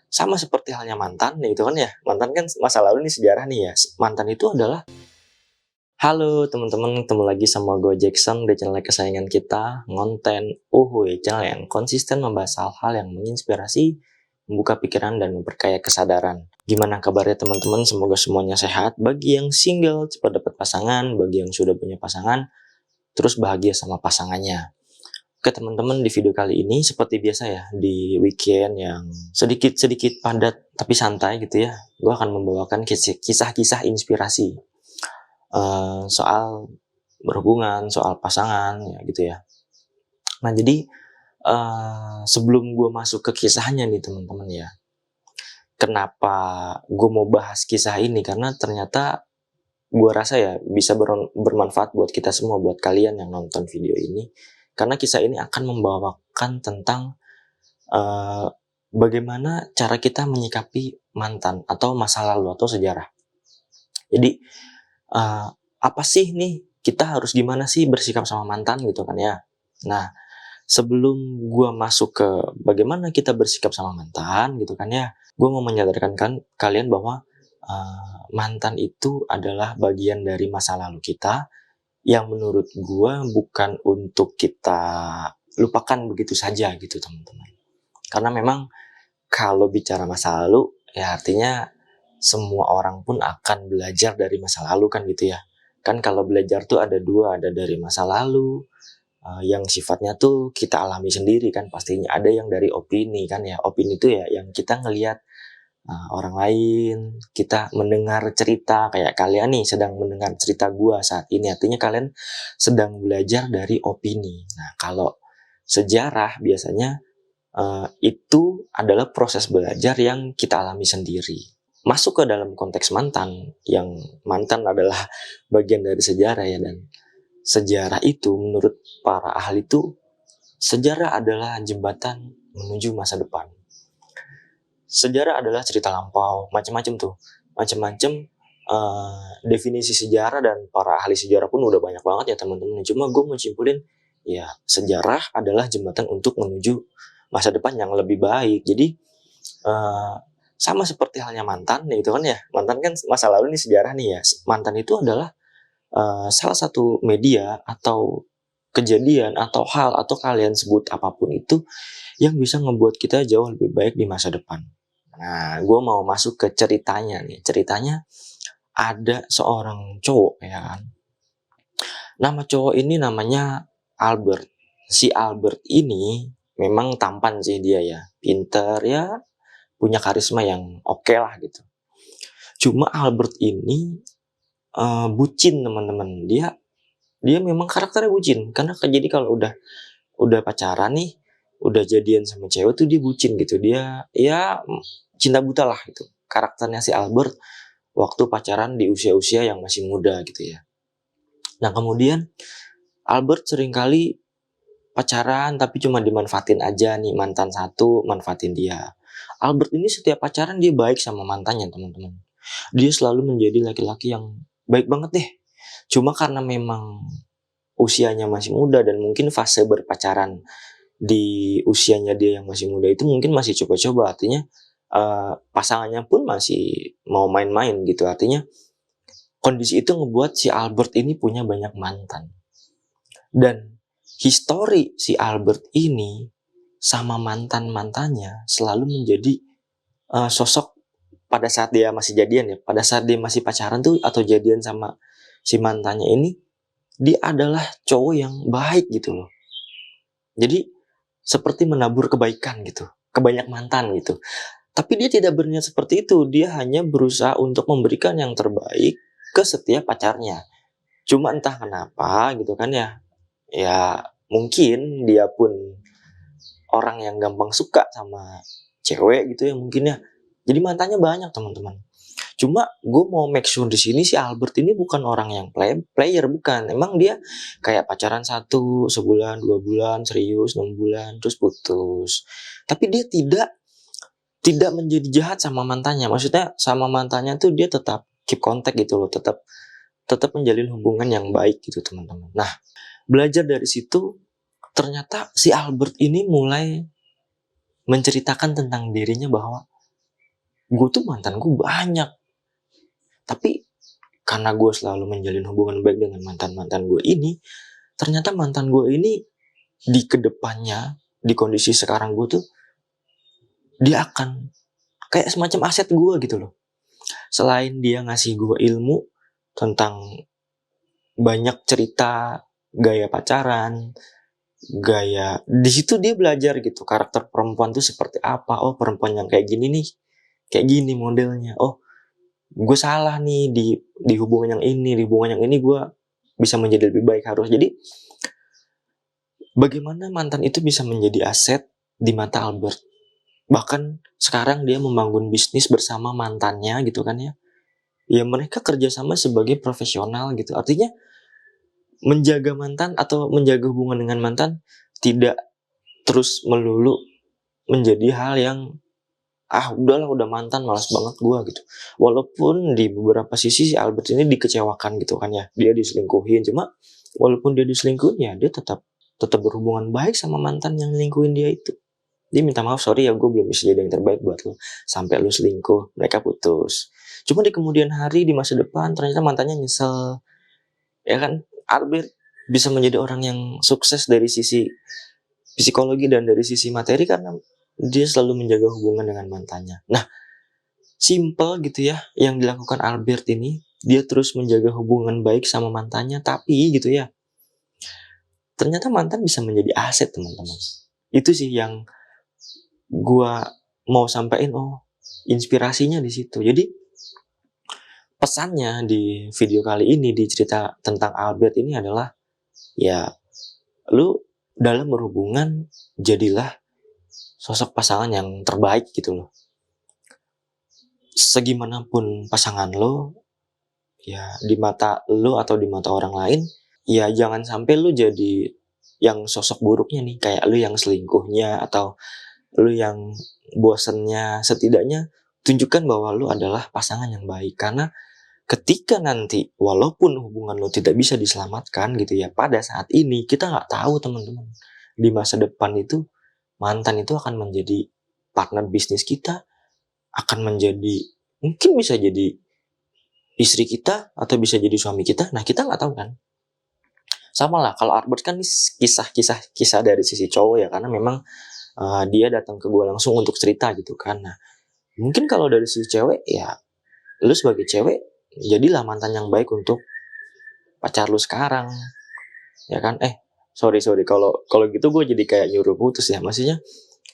Sama seperti halnya mantan, gitu kan ya. Mantan kan masa lalu nih, sejarah nih ya. Mantan itu adalah halo teman-teman, ketemu lagi sama gue Jackson di channel kesayangan kita, Ngonten Uhuy, channel yang konsisten membahas hal-hal yang menginspirasi, membuka pikiran dan memperkaya kesadaran. Gimana kabarnya teman-teman? Semoga semuanya sehat. Bagi yang single cepat dapat pasangan, bagi yang sudah punya pasangan terus bahagia sama pasangannya. Oke teman-teman, di video kali ini seperti biasa ya, di weekend yang sedikit-sedikit padat tapi santai gitu ya, gue akan membawakan kisah-kisah inspirasi soal berhubungan, soal pasangan ya gitu ya. Nah jadi sebelum gue masuk ke kisahnya nih teman-teman ya, kenapa gue mau bahas kisah ini, karena ternyata gue rasa ya bisa bermanfaat buat kita semua, buat kalian yang nonton video ini, karena kisah ini akan membawakan tentang bagaimana cara kita menyikapi mantan atau masa lalu atau sejarah. Jadi apa sih nih, kita harus gimana sih bersikap sama mantan gitu kan ya. Nah sebelum gue masuk ke bagaimana kita bersikap sama mantan gitu kan ya, gue mau menyadarkan kalian bahwa mantan itu adalah bagian dari masa lalu kita yang menurut gue bukan untuk kita lupakan begitu saja gitu teman-teman. Karena memang kalau bicara masa lalu ya artinya semua orang pun akan belajar dari masa lalu kan gitu ya. Kan kalau belajar tuh ada dua, ada dari masa lalu yang sifatnya tuh kita alami sendiri kan pastinya, ada yang dari opini kan ya. Opini itu ya yang kita ngelihat orang lain, kita mendengar cerita, kayak kalian nih sedang mendengar cerita gua saat ini, artinya kalian sedang belajar dari opini. Nah kalau sejarah biasanya itu adalah proses belajar yang kita alami sendiri. Masuk ke dalam konteks mantan, yang mantan adalah bagian dari sejarah ya, dan sejarah itu menurut para ahli itu, sejarah adalah jembatan menuju masa depan. Sejarah adalah cerita lampau, macam-macam tuh, macam-macam definisi sejarah, dan para ahli sejarah pun udah banyak banget ya teman-teman. Cuma gue mau simpulin ya, sejarah adalah jembatan untuk menuju masa depan yang lebih baik. Jadi sama seperti halnya mantan gitu kan ya. Mantan kan masa lalu nih, sejarah nih ya. Mantan itu adalah salah satu media atau kejadian atau hal atau kalian sebut apapun itu yang bisa ngebuat kita jauh lebih baik di masa depan. Nah, gue mau masuk ke ceritanya nih. Ceritanya ada seorang cowok ya kan. Nama cowok ini namanya Albert. Si Albert ini memang tampan sih dia ya, pinter ya, punya karisma yang oke lah gitu. Cuma Albert ini bucin teman-teman. Dia memang karakternya bucin, karena jadi kalau udah pacaran nih, udah jadian sama cewek tuh dia bucin gitu. Dia ya cinta buta lah gitu. Karakternya si Albert waktu pacaran di usia-usia yang masih muda gitu ya. Nah kemudian Albert seringkali pacaran tapi cuma dimanfaatin aja nih, mantan satu manfaatin dia. Albert ini setiap pacaran dia baik sama mantannya teman-teman. Dia selalu menjadi laki-laki yang baik banget deh. Cuma karena memang usianya masih muda dan mungkin fase berpacaran di usianya dia yang masih muda itu mungkin masih coba-coba, artinya pasangannya pun masih mau main-main gitu. Artinya kondisi itu ngebuat si Albert ini punya banyak mantan. Dan histori si Albert ini sama mantan-mantannya selalu menjadi sosok pada saat dia masih jadian ya, pada saat dia masih pacaran tuh atau jadian sama si mantannya ini, dia adalah cowok yang baik gitu loh. Jadi seperti menabur kebaikan gitu ke banyak mantan gitu. Tapi dia tidak berniat seperti itu, dia hanya berusaha untuk memberikan yang terbaik ke setiap pacarnya. Cuma entah kenapa gitu kan ya, ya mungkin dia pun orang yang gampang suka sama cewek gitu ya mungkin ya. Jadi mantannya banyak teman-teman. Cuma gue mau make sure di sini si Albert ini bukan orang yang player, bukan. Emang dia kayak pacaran satu, sebulan, 2 bulan, serius, 6 bulan, terus putus. Tapi dia tidak menjadi jahat sama mantannya. Maksudnya sama mantannya tuh dia tetap keep contact gitu loh, tetap menjalin hubungan yang baik gitu teman-teman. Nah, belajar dari situ ternyata si Albert ini mulai menceritakan tentang dirinya bahwa gue tuh mantan gue banyak, tapi karena gue selalu menjalin hubungan baik dengan mantan-mantan gue ini, ternyata mantan gue ini di kedepannya, di kondisi sekarang gue tuh, dia akan kayak semacam aset gue gitu loh. Selain dia ngasih gue ilmu tentang banyak cerita, gaya pacaran, gaya di situ dia belajar gitu karakter perempuan tuh seperti apa. Oh, perempuan yang kayak gini nih, kayak gini modelnya. Oh, gue salah nih di hubungan yang ini, di hubungan yang ini gue bisa menjadi lebih baik harus. Jadi bagaimana mantan itu bisa menjadi aset di mata Albert. Bahkan sekarang dia membangun bisnis bersama mantannya gitu kan ya. Ya mereka kerjasama sebagai profesional gitu. Artinya menjaga mantan atau menjaga hubungan dengan mantan tidak terus melulu menjadi hal yang udahlah udah mantan malas banget gua gitu. Walaupun di beberapa sisi si Albert ini dikecewakan gitu kan ya, dia diselingkuhin, cuma walaupun dia diselingkuhin ya dia tetap tetap berhubungan baik sama mantan yang selingkuhin dia itu. Dia minta maaf, sorry ya gue belum bisa jadi yang terbaik buat lo sampai lo selingkuh, mereka putus. Cuma di kemudian hari, di masa depan ternyata mantannya nyesel, ya kan. Albert bisa menjadi orang yang sukses dari sisi psikologi dan dari sisi materi karena dia selalu menjaga hubungan dengan mantannya. Nah, simple gitu ya yang dilakukan Albert ini, dia terus menjaga hubungan baik sama mantannya, tapi gitu ya, ternyata mantan bisa menjadi aset teman-teman. Itu sih yang gua mau sampaikan, inspirasinya di situ. Jadi pesannya di video kali ini, di cerita tentang Albert ini adalah, ya lu dalam berhubungan jadilah sosok pasangan yang terbaik gitu loh. Segimanapun pasangan lo, ya di mata lo atau di mata orang lain, ya jangan sampai lu jadi yang sosok buruknya nih, kayak lu yang selingkuhnya atau lu yang bosennya. Setidaknya tunjukkan bahwa lu adalah pasangan yang baik, karena ketika nanti walaupun hubungan lo tidak bisa diselamatkan gitu ya, pada saat ini kita nggak tahu teman-teman, di masa depan itu mantan itu akan menjadi partner bisnis kita, akan menjadi, mungkin bisa jadi istri kita atau bisa jadi suami kita. Nah, kita nggak tahu kan. Sama lah kalau Albert kan kisah dari sisi cowok ya, karena memang dia datang ke gue langsung untuk cerita gitu kan. Nah, mungkin kalau dari sisi cewek ya, lu sebagai cewek jadilah mantan yang baik untuk pacar lu sekarang, ya kan. Sorry kalau kalau gitu gue jadi kayak nyuruh putus ya. Maksudnya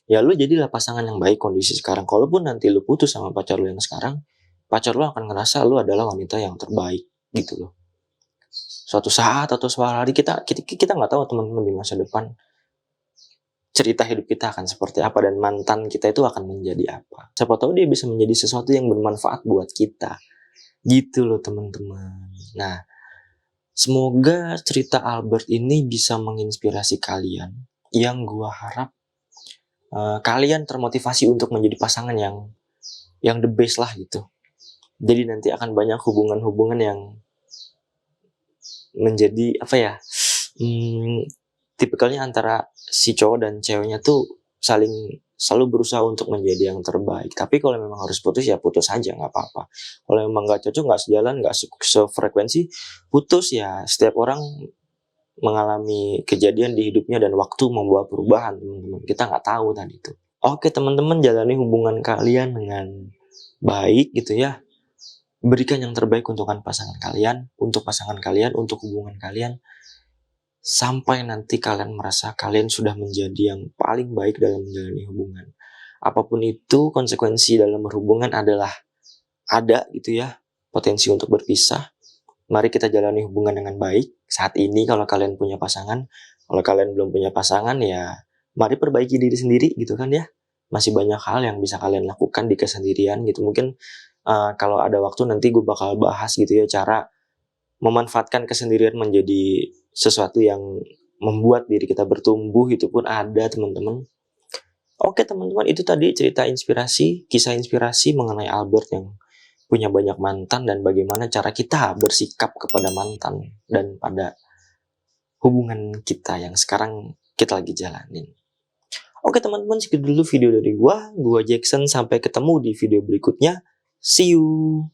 ya lu jadilah pasangan yang baik kondisi sekarang. Kalaupun nanti lu putus sama pacar lu yang sekarang, pacar lu akan ngerasa lu adalah wanita yang terbaik gitu loh. Suatu saat atau suatu hari kita nggak tahu teman-teman, di masa depan cerita hidup kita akan seperti apa dan mantan kita itu akan menjadi apa. Siapa tahu dia bisa menjadi sesuatu yang bermanfaat buat kita. Gitu loh teman-teman. Nah, semoga cerita Albert ini bisa menginspirasi kalian. Yang gua harap kalian termotivasi untuk menjadi pasangan yang the best lah gitu. Jadi nanti akan banyak hubungan-hubungan yang menjadi apa ya? Tipikalnya antara si cowok dan ceweknya tuh saling selalu berusaha untuk menjadi yang terbaik. Tapi kalau memang harus putus ya putus aja, nggak apa-apa. Kalau memang nggak cocok, nggak sejalan, nggak sefrekuensi, putus ya. Setiap orang mengalami kejadian di hidupnya dan waktu membawa perubahan, teman-teman. Kita nggak tahu tadi itu. Oke teman-teman, jalani hubungan kalian dengan baik gitu ya. Berikan yang terbaik untuk pasangan kalian, untuk hubungan kalian. Sampai nanti kalian merasa kalian sudah menjadi yang paling baik dalam menjalani hubungan. Apapun itu, konsekuensi dalam berhubungan adalah ada gitu ya, potensi untuk berpisah. Mari kita jalani hubungan dengan baik. Saat ini kalau kalian punya pasangan, kalau kalian belum punya pasangan ya mari perbaiki diri sendiri gitu kan ya. Masih banyak hal yang bisa kalian lakukan di kesendirian gitu. Mungkin kalau ada waktu nanti gue bakal bahas gitu ya, cara memanfaatkan kesendirian menjadi sesuatu yang membuat diri kita bertumbuh, itu pun ada teman-teman. Oke teman-teman, itu tadi cerita inspirasi, kisah inspirasi mengenai Albert yang punya banyak mantan dan bagaimana cara kita bersikap kepada mantan dan pada hubungan kita yang sekarang kita lagi jalanin. Oke teman-teman, segitu dulu video dari gua Jackson, sampai ketemu di video berikutnya. See you.